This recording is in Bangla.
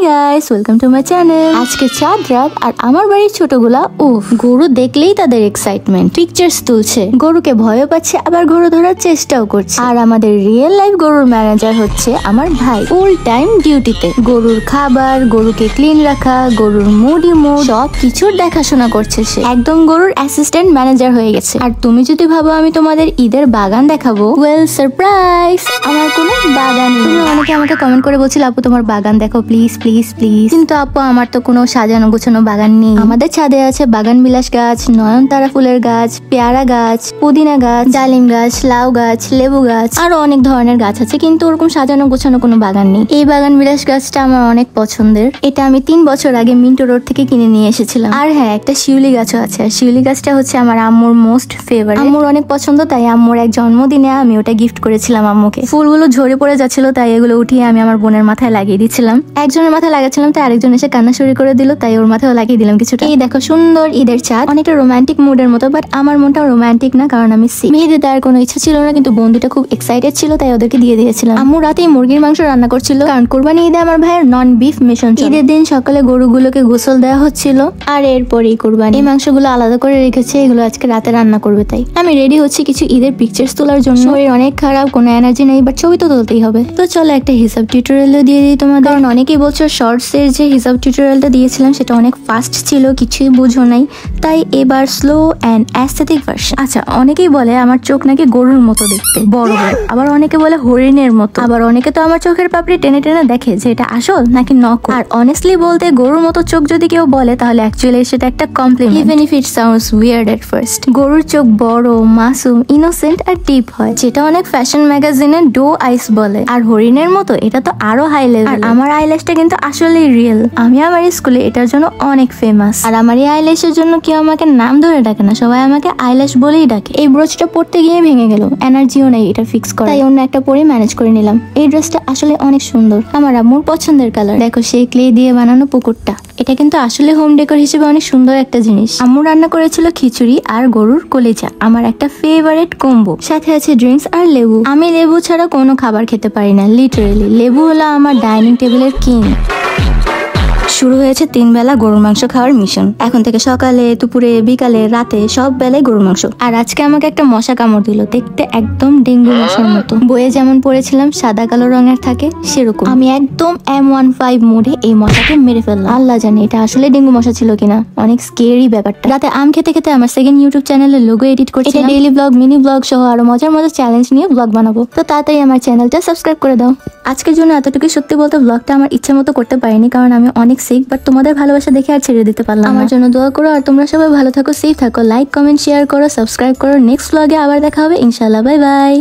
Guys, welcome to my channel. আজকে চাঁদ রাত আর আমার বাড়ির ছোটগুলা গরু দেখলেই তাদের এক্সাইটমেন্ট, পিকচার্স তুলছে, গরুকে ভয়ও পাচ্ছে আবার গরু ধরার চেষ্টাও করছে। আর আমাদের রিয়েল লাইফ গরুর ম্যানেজার হচ্ছে আমার ভাই, ফুল টাইম ডিউটিতে। গরুর খাবার, গরুকে ক্লিন রাখা, গরুর মুডি মুড সব কিছুর দেখাশোনা করছে সে, একদম গরুর অ্যাসিস্ট্যান্ট ম্যানেজার হয়ে গেছে। আর তুমি যদি ভাবো আমি তোমাদের ঈদের বাগান দেখাবো, ওয়েল সারপ্রাইজ, আমার কোনো বাগান নেই। তুমি অনেকে আমাকে কমেন্ট করে বলছিল আপু তোমার বাগান দেখো প্লিজ প্লিজ প্লিজ, কিন্তু আপু আমার তো কোনো সাজানো গোছানো বাগান নেই। আমাদের ছাদে আছে বাগান বিলাস গাছ, নয়নতারা ফুলের গাছ, পেয়ারা গাছ, পুদিনা গাছ, ডালিম গাছ, লাউ গাছ, লেবু গাছ, আরো অনেক ধরনের গাছ আছে, কিন্তু ওরকম সাজানো গোছানো কোনো বাগান নেই। এই বাগান বিলাস গাছটা আমার অনেক পছন্দের। এটা আমি 3 বছর আগে মিন্টো রোড থেকে কিনে নিয়ে এসেছিলাম। আর হ্যাঁ, একটা শিউলি গাছও আছে। আর শিউলি গাছটা হচ্ছে আমার আম্মুর মোস্ট ফেভারিট, আম্মুর অনেক পছন্দ, তাই আম্মুর এক জন্মদিনে আমি ওটা গিফট করেছিলাম আম্মুকে। ফুলগুলো ঝরে পড়ে যাচ্ছিল, তাই এগুলো উঠিয়ে আমি আমার বোনের মাথায় লাগিয়ে দিচ্ছিলাম। একজনের মাথায় লাগাচ্ছিলাম, তাই আরেকজন এসে কান্না শুরু করে দিল, তাই ওর মাথায় লাগিয়ে দিলাম কিছুটা। এই দেখো সুন্দর ঈদের চাঁদ, অনেকটা রোমান্টিক মুডের মতো, বাট আমার মনটা রোমান্টিক না, কারণ আমি সিক। মেহেদি দেওয়ার কোনো ইচ্ছা ছিল না, কিন্তু বন্ধুটা খুব এক্সাইটেড ছিল, তাই ওদেরকে দিয়ে দিয়েছিলাম। আম্মু রাতেই মুরগির মাংস রান্না করছিল, কারণ কোরবানি ঈদে আমার ভাইয়ের নন বিফ মিশন। ঈদের দিন সকালে গরুগুলোকে গোসল দেওয়া হচ্ছিল, আর এরপরেই কোরবানি। এই মাংসগুলো আলাদা করে রেখেছে, এগুলো আজকে রাতে রান্না করবে। তাই আমি রেডি হচ্ছি কিছু ঈদের পিকচার্স তোলার জন্য। শরীর অনেক খারাপ, কোনো এনার্জি নেই, বাট ছবি তো তুলতেই হবে। তো চলো একটা হিসাব টিউটোরিয়ালও দিয়ে দিই তোমাদের, কারণ অনেকেই বলছো শর্টস এর যে হিসাব টিউটোরিয়ালটা দিয়েছিলাম সেটা অনেক ফাস্ট ছিল, কিছুই বুঝো নাই, তাই এবার স্লো অ্যান্ড অ্যাস্থেটিক ভার্সন। আচ্ছা, অনেকেই বলে আমার চোখ নাকি গরুর মতো দেখতে, বড় হয়, আবার অনেকে বলে হরিণের মতো, আবার অনেকে তো আমার চোখের পাপড়ি টেনে টেনে দেখে যে এটা আসল নাকি নকল। আর অনেস্টলি বলতে গরুর মতো চোখ যদি কেউ বলে তাহলে অ্যাকচুয়ালি সেটা একটা compliment, even if it sounds weird at first. গরুর চোখ বড়, মাসুম, ইনোসেন্ট আর ডিপ হয়, যেটা অনেক ফ্যাশন ম্যাগাজিনে ডো আইস বলে। আর হরিণের মতো এটা তো আরো হাই লেভেল। আর আমার আইল্যাশটা কিন্তু আসলে রিয়েল, আমি আমার স্কুলে এটার জন্য অনেক ফেমাস। আর আমার এই আইল্যাশের জন্য কেউ আমাকে নাম ধরে ডাকে না, সবাই আমাকে আইল্যাশ বলেই ডাকে। এই ব্রোচটা পড়তে গিয়ে ভেঙে গেল, এনার্জিও নেই এটা ফিক্স করা, তাই অন্য একটা পরে ম্যানেজ করে নিলাম। এই ড্রেসটা আসলে অনেক সুন্দর, আমার আম্মুর পছন্দের কালার। দেখো সেই ক্লে দিয়ে বানানো পুকুরটা, এটা কিন্তু আসলে হোম ডেকোর হিসেবে অনেক সুন্দর একটা জিনিস। আম্মু রান্না করেছিল খিচুড়ি আর গরুর কলিজা, আমার একটা ফেভারিট কম্বো। সাথে আছে ড্রিঙ্কস আর লেবু। আমি লেবু ছাড়া কোনো খাবার খেতে পারি না, লিটারেলি। লেবু হলো আমার ডাইনিং টেবিলের কিং। শুরু হয়েছে 3 বেলা গরুর মাংস খাওয়ার মিশন। এখন থেকে সকালে, দুপুরে, বিকালে, রাতে সব বেলায় গরুর মাংস। আর আজকে আমাকে একটা মশা কামড় দিল, দেখতে একদম ডেঙ্গু মশার মতো। বইয়ে যেমন পড়েছিলাম সাদা কালো রঙের থাকে, সেরকম। আমি একদম M15 মোডে এই মশাকে মেরে ফেললাম। আল্লাহ জানে এটা আসলে ডেঙ্গু মশা ছিল কিনা, অনেক স্কেরি ব্যাপারটা। রাতে আম খেতে খেতে আমার সেকেন্ড ইউটিউব চ্যানেলের লোগো এডিট করছি, ডেইলি ব্লগ, মিনি ব্লগ সহ আরো মজার মজার চ্যালেঞ্জ নিয়ে ব্লগ বানাবো। তো তাড়াতাড়ি আমার চ্যানেলটা সাবস্ক্রাইব করে দাও। আজকের জন্য এতটুকু, সত্যি বলতে ব্লগটা আমার ইচ্ছা মতো করতে পারিনি, কারণ আমি অনেক সিক, বাট তোমাদের ভালোবাসা দেখে আর ছেড়ে দিতে পারলাম। আমার জন্য দোয়া করো, আর তোমরা সবাই ভালো থাকো, সেফ থাকো, লাইক কমেন্ট শেয়ার করো, সাবস্ক্রাইব করো। নেক্সট ব্লগে আবার দেখা হবে ইনশাআল্লাহ। Bye bye.